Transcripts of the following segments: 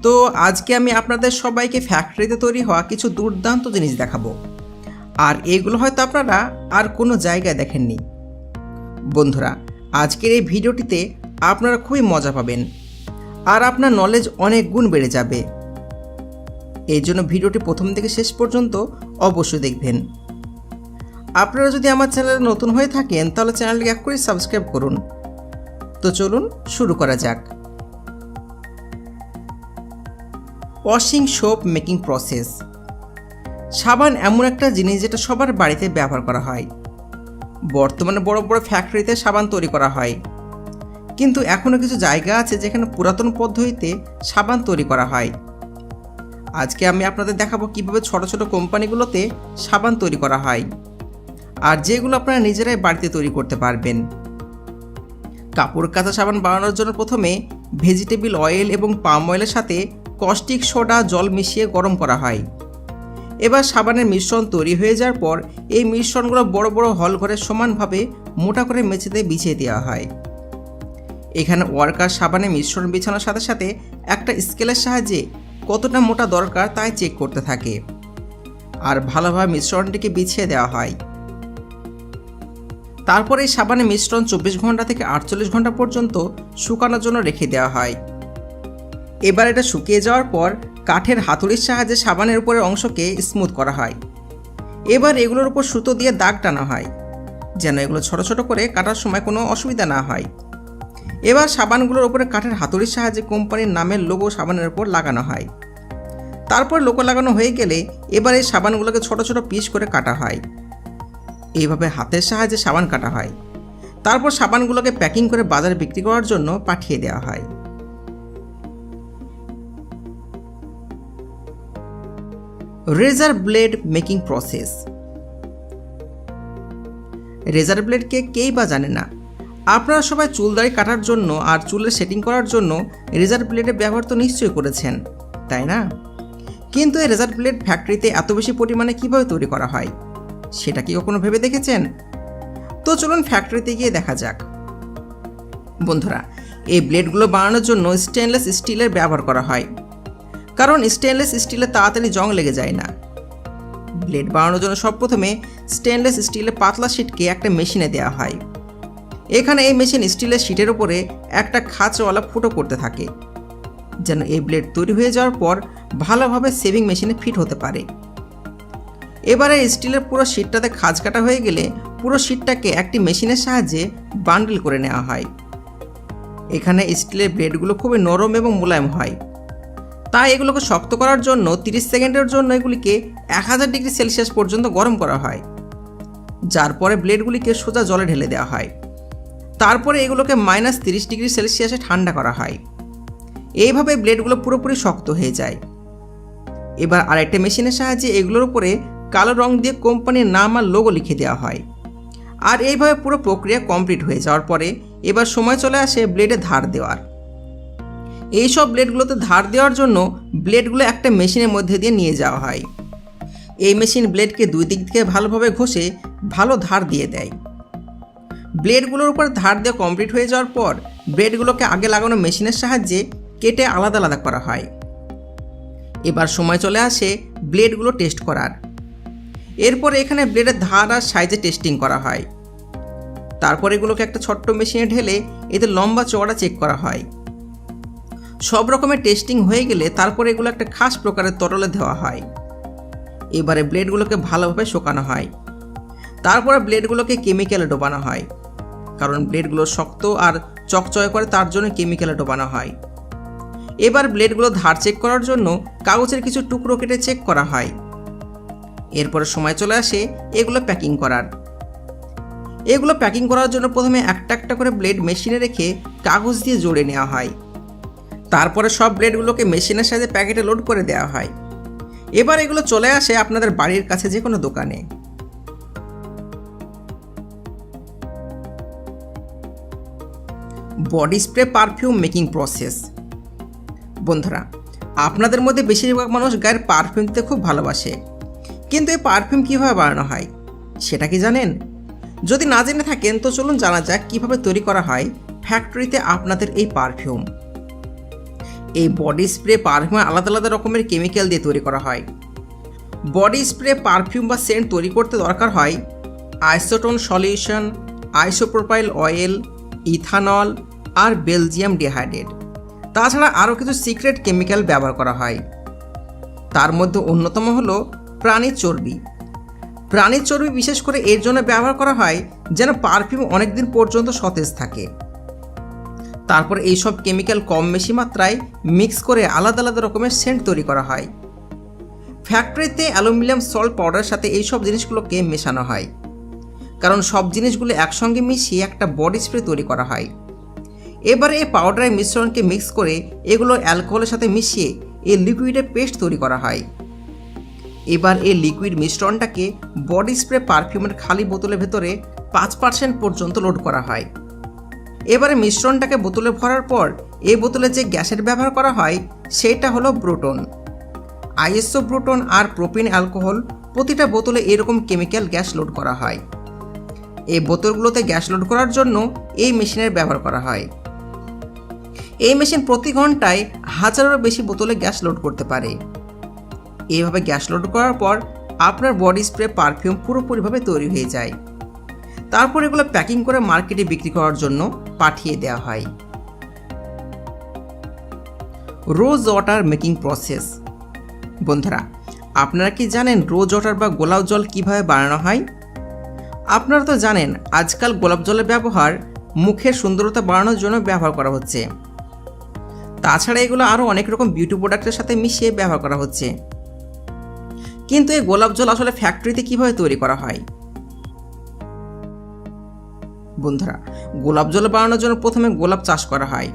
তো আজকে আমি আপনাদের সবাইকে ফ্যাক্টরিতে তৈরি হওয়া কিছু দুর্দান্ত জিনিস দেখাবো, আর এগুলো হয়তো আপনারা আর কোনো জায়গায় দেখেননি। বন্ধুরা, আজকের এই ভিডিওটিতে আপনারা খুবই মজা পাবেন আর আপনার নলেজ অনেক গুণ বেড়ে যাবে। এই জন্য ভিডিওটি প্রথম থেকে শেষ পর্যন্ত অবশ্যই দেখবেন। আপনারা যদি আমার চ্যানেলে নতুন হয়ে থাকেন তাহলে চ্যানেলটিকে এক করে সাবস্ক্রাইব করুন। তো চলুন শুরু করা যাক। Washing soap making process. সাবান এমন একটা জিনিস যেটা সবার বাড়িতে ব্যবহার করা হয়। বর্তমানে বড় বড় ফ্যাক্টরিতে সাবান তৈরি করা হয়, কিন্তু এখনও কিছু জায়গা আছে যেখানে পুরাতন পদ্ধতিতে সাবান তৈরি করা হয়। আজকে আমি আপনাদের দেখাবো কিভাবে ছোট ছোট কোম্পানিগুলোতে সাবান তৈরি করা হয়, আর যেগুলো আপনারা নিজেরাই বাড়িতে তৈরি করতে পারবেন। কাপড় কাচা সাবান বানানোর জন্য প্রথমে ভেজিটেবল অয়েল এবং পাম অয়েলের সাথে কস্টিক সোডা জল মিশিয়ে গরম করা হয়। এবার সাবানের মিশ্রণ তৈরি হয়ে যাওয়ার পর এই মিশ্রণগুলো বড় বড় হল ঘরে সমানভাবে মোটা করে মেঝেতে বিছিয়ে দেওয়া হয়। এখানে ওয়ার্কার সাবানের মিশ্রণ বিছানোর সাথে সাথে একটা স্কেলের সাহায্যে কতটা মোটা দরকার তাই চেক করতে থাকে, আর ভালোভাবে মিশ্রণটিকে বিছিয়ে দেওয়া হয়। তারপরে এই সাবানের মিশ্রণ 24 ঘন্টা থেকে 48 ঘন্টা পর্যন্ত শুকানোর জন্য রেখে দেওয়া হয়। এবার এটা শুকিয়ে যাওয়ার পর কাঠের হাতুড়ির সাহায্যে সাবানের উপরের অংশকে স্মুথ করা হয়। এবার এগুলোর উপর সুতো দিয়ে দাগ টানা হয়, যেন এগুলো ছোট ছোট করে কাটার সময় কোনো অসুবিধা না হয়। এবার সাবানগুলোর উপরে কাঠের হাতুড়ির সাহায্যে কোম্পানির নামের লোগো সাবানের উপর লাগানো হয়। তারপর লোগো লাগানো হয়ে গেলে এবার এই সাবানগুলোকে ছোট ছোট পিস করে কাটা হয়। এইভাবে হাতের সাহায্যে সাবান কাটা হয়। তারপর সাবানগুলোকে প্যাকিং করে বাজারে বিক্রি করার জন্য পাঠিয়ে দেওয়া হয়। রেজার ব্লেড মেকিং প্রসেস। রেজার ব্লেডকে কেই বা জানে না। আপনারা সবাই চুল দাড়ি কাটার জন্য আর চুলের সেটিং করার জন্য রেজার ব্লেডের ব্যবহার তো নিশ্চয়ই করেছেন, তাই না? কিন্তু এই রেজার ব্লেড ফ্যাক্টরিতে এত বেশি পরিমাণে কিভাবে তৈরি করা হয় সেটা কি কখনো ভেবে দেখেছেন? তো চলুন ফ্যাক্টরিতে গিয়ে দেখা যাক। বন্ধুরা, এই ব্লেডগুলো বানানোর জন্য স্টেনলেস স্টিলের ব্যবহার করা হয়, কারণ স্টেনলেস স্টিলে তাড়াতাড়ি জং লেগে যায় না। ব্লেড বানানোর জন্য সবপ্রথমে স্টেনলেস স্টিলের পাতলা শিটকে একটা মেশিনে দেওয়া হয়। এখানে এই মেশিন স্টিলের শিটের উপরে একটা খাঁচওয়ালা ফুটো করতে থাকে, যেন এই ব্লেড তৈরি হয়ে যাওয়ার পর ভালোভাবে সেভিং মেশিনে ফিট হতে পারে। এবারে স্টিলের পুরো শিটটাতে খাঁজ কাটা হয়ে গেলে পুরো শিটটাকে একটি মেশিনের সাহায্যে বান্ডেল করে নেওয়া হয়। এখানে স্টিলের ব্লেডগুলো খুবই নরম এবং মোলায়েম হয়, তাই এগুলোকে শক্ত করার জন্য 30 সেকেন্ডের জন্য এগুলিকে 1000 ডিগ্রি সেলসিয়াস পর্যন্ত গরম করা হয়, যার পরে ব্লেডগুলিকে সোজা জলে ঢেলে দেওয়া হয়। তারপরে এগুলোকে -30 ডিগ্রি সেলসিয়াসে ঠান্ডা করা হয়। এইভাবে ব্লেডগুলো পুরোপুরি শক্ত হয়ে যায়। এবার আরেকটা মেশিনের সাহায্যে এগুলোর উপরে কালো রং দিয়ে কোম্পানির নাম আর লোগো লিখে দেওয়া হয়। আর এইভাবে পুরো প্রক্রিয়া কমপ্লিট হয়ে যাওয়ার পরে এবার সময় চলে আসে ব্লেডে ধার দেওয়ার। এইসব ব্লেডগুলোতে ধার দেওয়ার জন্য ব্লেডগুলো একটা মেশিনের মধ্যে দিয়ে নিয়ে যাওয়া হয়। এই মেশিন ব্লেডকে দুই দিক থেকে ভালোভাবে ঘষে ভালো ধার দিয়ে দেয়। ব্লেডগুলোর উপর ধার দিয়ে কমপ্লিট হয়ে যাওয়ার পর ব্লেডগুলোকে আগে লাগানো মেশিনের সাহায্যে কেটে আলাদা আলাদা করা হয়। এবার সময় চলে আসে ব্লেডগুলো টেস্ট করার। এরপর এখানে ব্লেডের ধার আর সাইজে টেস্টিং করা হয়। তারপর এগুলোকে একটা ছোট্ট মেশিনে ঢেলে এতে লম্বা চওড়া চেক করা হয়। সব রকমের টেস্টিং হয়ে গেলে তারপর এগুলো একটা খাস প্রকারের তরলে দেওয়া হয়। এবারে ব্লেডগুলোকে ভালোভাবে শুকানো হয়। তারপরে ব্লেডগুলোকে কেমিক্যালে ডোবানো হয়, কারণ ব্লেডগুলো শক্ত আর চকচকে করে তার জন্য কেমিক্যালে ডোবানো হয়। এবার ব্লেডগুলো ধার চেক করার জন্য কাগজের কিছু টুকরো কেটে চেক করা হয়। এরপরে সময় চলে আসে এগুলো প্যাকিং করার। এগুলো প্যাকিং করার জন্য প্রথমে একটা একটা করে ব্লেড মেশিনে রেখে কাগজ দিয়ে জড়িয়ে নেওয়া হয়। তারপরে সব ব্লেডগুলোকে মেশিনের সাথে প্যাকেটে লোড করে দেওয়া হয়। এবার এগুলো চলে আসে আপনাদের বাড়ির কাছে যে কোনো দোকানে। Body spray perfume making process. বন্ধুরা, আপনাদের মধ্যে বেশিরভাগ মানুষ গায়ের পারফিউম দিতে খুব ভালোবাসে, কিন্তু এই পারফিউম কীভাবে বানানো হয় সেটা কি জানেন? যদি না জেনে থাকেন তো চলুন জানা যাক কীভাবে তৈরি করা হয় ফ্যাক্টরিতে আপনাদের এই পারফিউম। এই বডি স্প্রে পারফিউম আলাদা আলাদা রকমের কেমিক্যাল দিয়ে তৈরি করা হয়। বডি স্প্রে পারফিউম বা সেন্ট তৈরি করতে দরকার হয় isotone solution, isopropyl oil, ethanol আর বেলজিয়াম ডিহাইড্রেট। তাছাড়া আরও কিছু সিক্রেট কেমিক্যাল ব্যবহার করা হয়। তার মধ্যে অন্যতম হলো প্রাণীর চর্বি। প্রাণীর চর্বি বিশেষ করে এর জন্য ব্যবহার করা হয় যেন পারফিউম অনেক দিন পর্যন্ত সতেজ থাকে। তারপর এইসব কেমিক্যাল কম বেশি মাত্রায় মিক্স করে আলাদা আলাদা রকমের সেন্ট তৈরি করা হয়। ফ্যাক্টরিতে অ্যালুমিনিয়াম সল্ট পাউডারের সাথে এইসব জিনিসগুলোকে মেশানো হয়, কারণ সব জিনিসগুলো একসঙ্গে মিশিয়ে একটা বডি স্প্রে তৈরি করা হয়। এবারে এই পাউডারের মিশ্রণকে মিক্স করে এগুলো অ্যালকোহলের সাথে মিশিয়ে এই লিকুইডের পেস্ট তৈরি করা হয়। এবার এই লিকুইড মিশ্রণটাকে বডি স্প্রে পারফিউমের খালি বোতলের ভেতরে 5% পর্যন্ত লোড করা হয়। এবারে মিশ্রণটাকে বোতলে ভরার পর এই বোতলে যে গ্যাসের ব্যবহার করা হয় সেটা হলো ব্রোটন। আইএসও ব্রোটন আর প্রোপিন অ্যালকোহল প্রতিটা বোতলে এরকম কেমিক্যাল গ্যাস লোড করা হয়। এই বোতলগুলোতে গ্যাস লোড করার জন্য এই মেশিনের ব্যবহার করা হয়। এই মেশিন প্রতি ঘন্টায় হাজারেরও বেশি বোতলে গ্যাস লোড করতে পারে। এইভাবে গ্যাস লোড করার পর আপনার বডি স্প্রে পারফিউম পুরোপুরিভাবে তৈরি হয়ে যায়। তারপর এগুলো প্যাকিং করে মার্কেটে বিক্রি করার জন্য পাঠিয়ে দেওয়া হয়। Rose water making process. বন্ধুরা, আপনারা কি জানেন রোজ ওয়াটার বা গোলাপ জল কিভাবে বানানো হয়? আপনারা তো জানেন আজকাল গোলাপ জলের ব্যবহার মুখের সুন্দরতা বাড়ানোর জন্য ব্যবহার করা হচ্ছে। তাছাড়া এগুলো আরও অনেক রকম বিউটি প্রোডাক্টের সাথে মিশিয়ে ব্যবহার করা হচ্ছে। কিন্তু এই গোলাপ জল আসলে ফ্যাক্টরিতে কিভাবে তৈরি করা হয়? বন্ধুরা, গোলাপ জল বানানোর জন্য প্রথমে গোলাপ চাষ করা হয়,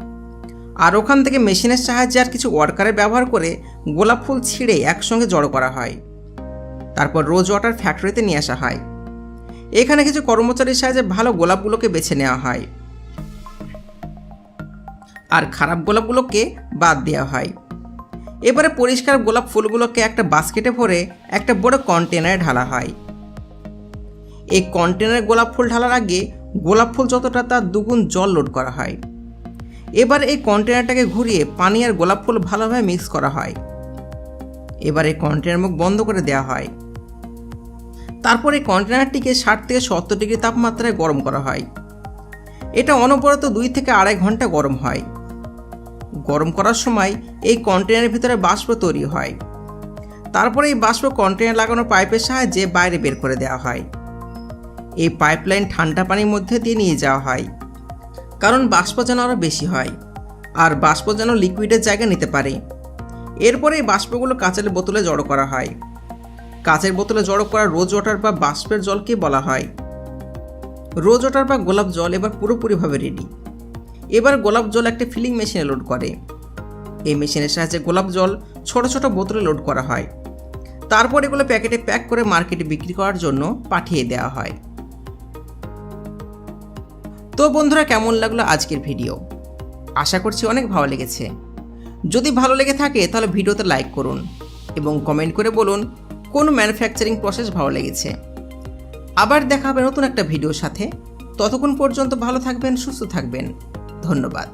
আর ওখান থেকে মেশিনের সাহায্যে আর কিছু ওয়ার্কারের ব্যবহার করে গোলাপ ফুল ছিঁড়ে একসঙ্গে জড়ো করা হয়। তারপর রোজ ওয়াটার ফ্যাক্টরিতে নিয়ে আসা হয়। এখানে কিছু কর্মচারীর সাহায্যে ভালো গোলাপগুলোকে বেছে নেওয়া হয়, আর খারাপ গোলাপগুলোকে বাদ দেওয়া হয়। এবারে পরিষ্কার গোলাপ ফুলগুলোকে একটা বাস্কেটে ভরে একটা বড় কন্টেনারে ঢালা হয়। এই কন্টেনারে গোলাপ ফুল ঢালার আগে গোলাপ ফুল যতটা তার দুগুণ জল লোড করা হয়। এবার এই কন্টেনারটাকে ঘুরিয়ে পানি আর গোলাপ ফুল ভালোভাবে মিক্স করা হয়। এবার এই কন্টেনার মুখ বন্ধ করে দেওয়া হয়। তারপর এই কন্টেনারটিকে 60 থেকে 70 ডিগ্রি তাপমাত্রায় গরম করা হয়। এটা অনবরত 2 থেকে 2.5 ঘন্টা গরম হয়। গরম করার সময় এই কন্টেনারের ভিতরে বাষ্প তৈরি হয়। তারপরে এই বাষ্প কন্টেনার লাগানো পাইপের সাহায্যে বাইরে বের করে দেওয়া হয়। এই পাইপলাইন ঠান্ডা পানির মধ্যে দিয়ে নিয়ে যাওয়া হয়, কারণ বাষ্প যেন আরও বেশি হয় আর বাষ্প যেন লিকুইডের জায়গা নিতে পারে। এরপরে এই বাষ্পগুলো কাঁচের বোতলে জড়ো করা হয়। কাঁচের বোতলে জড়ো করা রোজ ওয়াটার বা বাষ্পের জলকে বলা হয় রোজ ওয়াটার বা গোলাপ জল। এবার পুরোপুরিভাবে রেডি। এবার গোলাপ জল একটা ফিলিং মেশিনে লোড করে। এই মেশিনের সাহায্যে গোলাপ জল ছোট ছোট বোতলে লোড করা হয়। তারপর এগুলো প্যাকেটে প্যাক করে মার্কেটে বিক্রি করার জন্য পাঠিয়ে দেওয়া হয়। তো বন্ধুরা, কেমন লাগলো আজকের ভিডিও? আশা করছি অনেক ভালো লেগেছে। যদি ভালো লেগে থাকে তাহলে ভিডিওতে লাইক করুন এবং কমেন্ট করে বলুন কোন ম্যানুফ্যাকচারিং প্রসেস ভালো লেগেছে। আবার দেখা হবে নতুন একটা ভিডিওর সাথে। ততক্ষণ পর্যন্ত ভালো থাকবেন, সুস্থ থাকবেন। ধন্যবাদ।